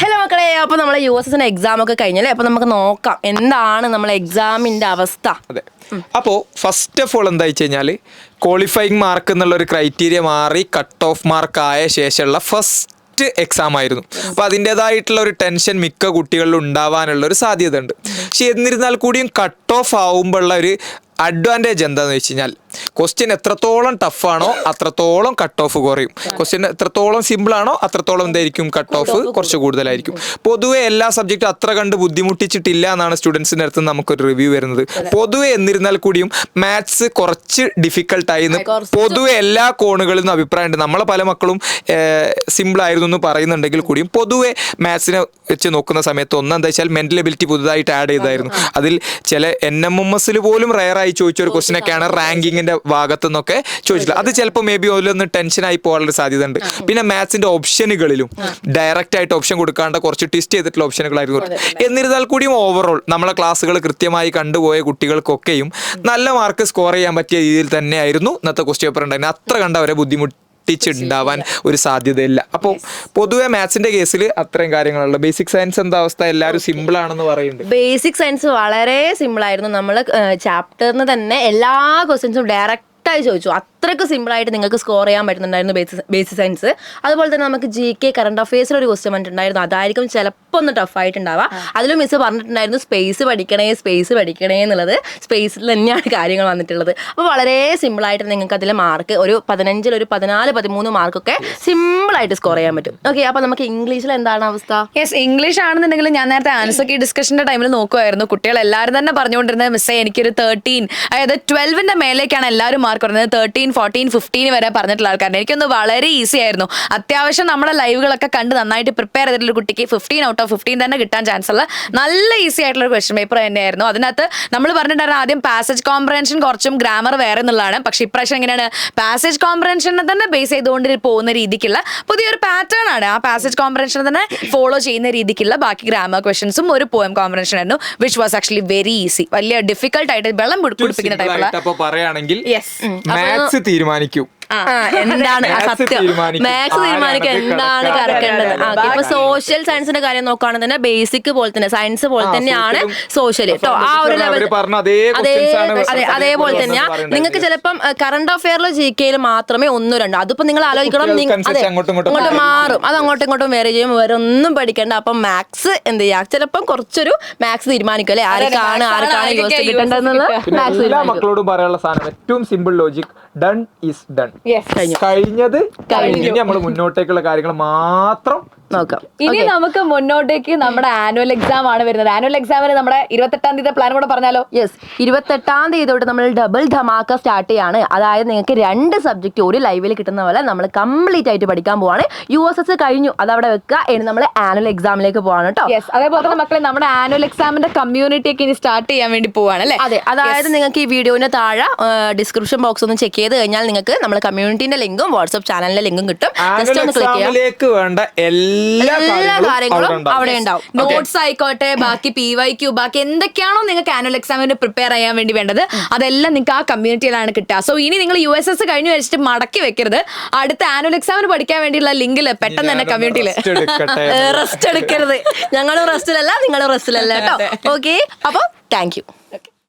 Hello മക്കളെ, അപ്പോൾ നമ്മളെ USS എക്സാം ഒക്കെ കഴിഞ്ഞല്ലേ. അപ്പോൾ നമുക്ക് നോക്കാം എന്താണ് നമ്മളെ എക്സാമിന്റെ അവസ്ഥ. അതെ, അപ്പോൾ ഫസ്റ്റ് ഓഫ് ഓൾ എന്താ വെച്ച് കഴിഞ്ഞാൽ ക്വാളിഫയിങ് മാർക്ക് എന്നുള്ള ഒരു ക്രൈറ്റീരിയ മാറി കട്ട് ഓഫ് മാർക്ക് ആയ ശേഷമുള്ള ഫസ്റ്റ് എക്സാം ആയിരുന്നു. അപ്പോൾ അതിൻ്റെതായിട്ടുള്ള ഒരു ടെൻഷൻ മിക്ക കുട്ടികളിലും ഉണ്ടാവാനുള്ള ഒരു സാധ്യത ഉണ്ട്. പക്ഷെ എന്നിരുന്നാൽ കൂടിയും കട്ട് ഓഫ് ആവുമ്പോഴുള്ള ഒരു അഡ്വാൻറ്റേജ് എന്താണെന്ന് വെച്ച് കഴിഞ്ഞാൽ ക്വസ്റ്റ്യൻ എത്രത്തോളം ടഫാണോ അത്രത്തോളം കട്ട് ഓഫ് കുറയും. ക്വസ്റ്റ്യൻ എത്രത്തോളം സിമ്പിളാണോ അത്രത്തോളം എന്തായിരിക്കും കട്ട് ഓഫ് കുറച്ച് കൂടുതലായിരിക്കും. പൊതുവെ എല്ലാ സബ്ജക്റ്റും അത്ര കണ്ട് ബുദ്ധിമുട്ടിച്ചിട്ടില്ല എന്നാണ് സ്റ്റുഡൻസിൻ്റെ അടുത്ത് നമുക്കൊരു റിവ്യൂ വരുന്നത്. പൊതുവെ എന്നിരുന്നാൽ കൂടിയും മാത്സ് കുറച്ച് ഡിഫിക്കൽട്ടായി പൊതുവെ എല്ലാ കോണുകളിൽ നിന്നും അഭിപ്രായമുണ്ട്. നമ്മളെ പല മക്കളും സിമ്പിളായിരുന്നു എന്ന് പറയുന്നുണ്ടെങ്കിൽ കൂടിയും പൊതുവെ മാത്സിനെ വെച്ച് നോക്കുന്ന സമയത്ത് ഒന്നെന്താ വെച്ചാൽ മെൻ്റൽ എബിലിറ്റി പുതുതായിട്ട് ആഡ് ചെയ്തായിരുന്നു. അതിൽ ചില NMMS പോലും റയറായി ചോദിച്ച ഒരു ക്വസ്റ്റിനൊക്കെയാണ് റാങ്കിങ്ങിന്റെ ഭാഗത്തു നിന്നൊക്കെ ചോദിച്ചിട്ടുള്ളത്. അത് ചിലപ്പോൾ മേ ബി അതിലൊന്ന് ടെൻഷനായി പോകാനുള്ള സാധ്യത ഉണ്ട്. പിന്നെ മാത്സിന്റെ ഓപ്ഷനുകളിലും ഡയറക്റ്റ് ആയിട്ട് ഓപ്ഷൻ കൊടുക്കാണ്ട് കുറച്ച് ട്വിസ്റ്റ് ചെയ്തിട്ടുള്ള ഓപ്ഷനുകളായിരുന്നു. എന്നിരുന്നാൽ കൂടിയും ഓവറോൾ നമ്മളെ ക്ലാസ്സുകൾ കൃത്യമായി കണ്ടുപോയ കുട്ടികൾക്കൊക്കെയും നല്ല മാർക്ക് സ്കോർ ചെയ്യാൻ പറ്റിയ രീതിയിൽ തന്നെയായിരുന്നു ഇന്നത്തെ ക്വസ്റ്റ്യൻ പേപ്പർ ഉണ്ടായിരുന്നത്. അത്ര കണ്ടവരെ ബുദ്ധിമുട്ടിച്ചുണ്ടാവാൻ ഒരു സാധ്യതയില്ല. അപ്പോൾ പൊതുവെ മാത്സിന്റെ കേസിൽ അത്രയും കാര്യങ്ങളുള്ള ബേസിക് സയൻസ് എന്താ അവസ്ഥ? എല്ലാവരും സിമ്പിൾ ആണെന്ന് പറയുന്നുണ്ട്. ബേസിക് സയൻസ് വളരെ സിമ്പിൾ ആയിരുന്നു. നമ്മൾ ചാപ്റ്ററിന് തന്നെ എല്ലാ ക്വസ്റ്റ്യൻസും ഡയറക്റ്റായി ചോദിച്ചു. അത്രയ്ക്ക് സിമ്പിളായിട്ട് നിങ്ങൾക്ക് സ്കോർ ചെയ്യാൻ പറ്റുന്നുണ്ടായിരുന്നു ബേസിക് സയൻസ്. അതുപോലെ തന്നെ നമുക്ക് GK കറണ്ട് അഫയേഴ്സിൽ ഒരു ക്വസ്റ്റ്യൻ വന്നിട്ടുണ്ടായിരുന്നു. അതായിരിക്കും ചിലപ്പോൾ ഒന്ന് ടഫായിട്ടുണ്ടാവുക. അതിലും മിസ് പറഞ്ഞിട്ടുണ്ടായിരുന്നു സ്പേസ് പഠിക്കണേ എന്നുള്ളത്. സ്പേസിൽ തന്നെയാണ് കാര്യങ്ങൾ വന്നിട്ടുള്ളത്. അപ്പോൾ വളരെ സിമ്പിളായിട്ട് നിങ്ങൾക്ക് അതിൽ മാർക്ക് ഒരു 15 ഒരു 14 13 മാർക്കൊക്കെ സിമ്പിളായിട്ട് സ്കോർ ചെയ്യാൻ പറ്റും. ഓക്കെ, അപ്പോൾ നമുക്ക് ഇംഗ്ലീഷിൽ എന്താണ് അവസ്ഥ? യെസ്, ഇംഗ്ലീഷ് ആണെന്നുണ്ടെങ്കിൽ ഞാൻ നേരത്തെ ആൻസർ ഡിസ്കഷന്റെ ടൈമിൽ നോക്കുമായിരുന്നു. കുട്ടികൾ എല്ലാവരും തന്നെ പറഞ്ഞുകൊണ്ടിരുന്നത് മിസ്സേ എനിക്കൊരു 13, അതായത് 12ന്റെ മേലേക്കാണ് എല്ലാവരും മാർക്ക് പറയുന്നത്. 13, 14, 15 വരെ പറഞ്ഞിട്ടുള്ള ആൾക്കാരുടെ എനിക്കൊന്ന് വളരെ ഈസി ആയിരുന്നു. അത്യാവശ്യം നമ്മുടെ ലൈവുകളൊക്കെ കണ്ട് നന്നായിട്ട് പ്രിപ്പയർ ചെയ്തിട്ടുള്ള കുട്ടിക്ക് 15 ഔട്ട് ഓഫ് 15 തന്നെ കിട്ടാൻ ചാൻസ് ഉള്ള നല്ല ഈസി ആയിട്ടുള്ള ക്വസ്റ്റ്യൻ പേപ്പർ തന്നെയായിരുന്നു. അതിനകത്ത് നമ്മൾ പറഞ്ഞിട്ടുണ്ടായിരുന്നു ആദ്യം പാസേജ് കോംപ്രഹെൻഷൻ കുറച്ചും ഗ്രാമർ വേറെ എന്നുള്ളതാണ്. പക്ഷെ ഇപ്രാവശ്യം എങ്ങനെയാണ് പാസേജ് കോംപ്രഹെൻഷനെ തന്നെ ബേസ് ചെയ്തുകൊണ്ട് പോകുന്ന രീതിക്കുള്ള പുതിയൊരു പാറ്റേൺ ആണ്. ആ പാസേജ് കോംപ്രഹെൻഷനെ തന്നെ ഫോളോ ചെയ്യുന്ന രീതിക്കുള്ള ബാക്കി ഗ്രാമർ ക്വസ്റ്റ്യൻസും ഒരു പോയം കോംപ്രഹെൻഷൻ ആയിരുന്നു, which was actually very easy. വലിയ ഡിഫിക്കൽട്ട് ആയിട്ട് വെള്ളം കുടിപ്പിക്കുന്ന ടൈപ്പുള്ള പറയുകയാണെങ്കിൽ മാത്സ് തീരുമാനിക്കൂ എന്താണ് സത്യം, മാത്സ് തീരുമാനിക്കുക എന്താണ് കറക്കേണ്ടത്. ഇപ്പൊ സോഷ്യൽ സയൻസിന്റെ കാര്യം നോക്കുകയാണെങ്കിൽ തന്നെ ബേസിക് പോലെ തന്നെ സയൻസ് പോലെ തന്നെയാണ് സോഷ്യൽ കേട്ടോ. ആ ഒരു ലെവൽ അതേപോലെ തന്നെയാ. നിങ്ങൾക്ക് ചിലപ്പം കറണ്ട് അഫെയറിൽ GKയിൽ മാത്രമേ 1, 2 അതിപ്പോ നിങ്ങൾ ആലോചിക്കണം, അങ്ങോട്ട് മാറും, അത് അങ്ങോട്ടും ഇങ്ങോട്ടും വേറെ ചെയ്യും, വേറെ ഒന്നും പഠിക്കേണ്ട. അപ്പം മാത്സ് എന്ത് ചെയ്യാ, ചിലപ്പം കുറച്ചൊരു മാത്സ് തീരുമാനിക്കും അല്ലെ, ആർക്കാണ് യൂസ് കിട്ടേണ്ടതെന്നുള്ള മാത്സ്. എല്ലാ മക്കളോടും പറയാനുള്ള സാധനം ഏറ്റവും simple logic, done is done. കഴിഞ്ഞത് കഴിഞ്ഞ് നമ്മൾ മുന്നോട്ടേക്കുള്ള കാര്യങ്ങൾ മാത്രം നോക്കാം. ഇനി നമുക്ക് മുന്നോട്ടേക്ക് നമ്മുടെ ആനുവൽ എക്സാം ആണ് വരുന്നത്. ആനുവൽ എക്സാമിന് നമ്മുടെ 28ാം തീയതി പ്ലാൻ കൂടെ പറഞ്ഞാലോ? യെസ്, 28ാം തീയതി തൊട്ട് നമ്മൾ ഡബിൾ ധമാക്ക സ്റ്റാർട്ട് ചെയ്യാണ്. അതായത് നിങ്ങൾക്ക് 2 സബ്ജക്ട് ഒരു ലൈവിൽ കിട്ടുന്ന പോലെ നമ്മൾ കംപ്ലീറ്റ് ആയിട്ട് പഠിക്കാൻ പോവാണ്. USS കഴിഞ്ഞു, അതവിടെ വെക്കുക. ഇനി നമ്മൾ ആനുവൽ എക്സാമിലേക്ക് പോവാണ് കേട്ടോ. യെസ്, അതേപോലെ തന്നെ മക്കളെ നമ്മുടെ ആനുവൽ എക്സാമിന്റെ കമ്മ്യൂണിറ്റി ഒക്കെ ഇനി സ്റ്റാർട്ട് ചെയ്യാൻ വേണ്ടി പോവാണ് അല്ലേ? അതെ, അതായത് നിങ്ങൾക്ക് ഈ വീഡിയോന്റെ താഴെ ഡിസ്ക്രിപ്ഷൻ ബോക്സ് ഒന്ന് ചെക്ക് ചെയ്ത് കഴിഞ്ഞാൽ നിങ്ങൾക്ക് നമ്മുടെ കമ്മ്യൂണിറ്റിന്റെ ലിങ്കും വാട്സ്ആപ്പ് ചാനലിന്റെ ലിങ്കും കിട്ടും. ജസ്റ്റ് ഒന്ന് ക്ലിക്ക് ചെയ്യാം. വേണ്ട എല്ലാ കാര്യങ്ങളും അവിടെ ഉണ്ടാവും. നോട്ട്സ് ആയിക്കോട്ടെ, ബാക്കി PYQ, ബാക്കി എന്തൊക്കെയാണോ നിങ്ങൾക്ക് ആനുവൽ എക്സാമിന് പ്രിപ്പയർ ചെയ്യാൻ വേണ്ടി വേണ്ടത് അതെല്ലാം നിങ്ങൾക്ക് ആ കമ്മ്യൂണിറ്റിയിലാണ് കിട്ടുക. സോ ഇനി നിങ്ങൾ USS കഴിഞ്ഞു വെച്ചിട്ട് മടക്കി വെക്കരുത്. അടുത്ത ആനുവൽ എക്സാമിന് പഠിക്കാൻ വേണ്ടിയുള്ള ലിങ്കിൽ പെട്ടെന്ന് തന്നെ കമ്മ്യൂണിറ്റിയിൽ റെസ്റ്റ് എടുക്കരുത്. ഞങ്ങളും റെസ്റ്റിലല്ല, നിങ്ങളും റെസ്റ്റിലല്ല കേട്ടോ. ഓക്കെ, അപ്പോൾ താങ്ക് യു.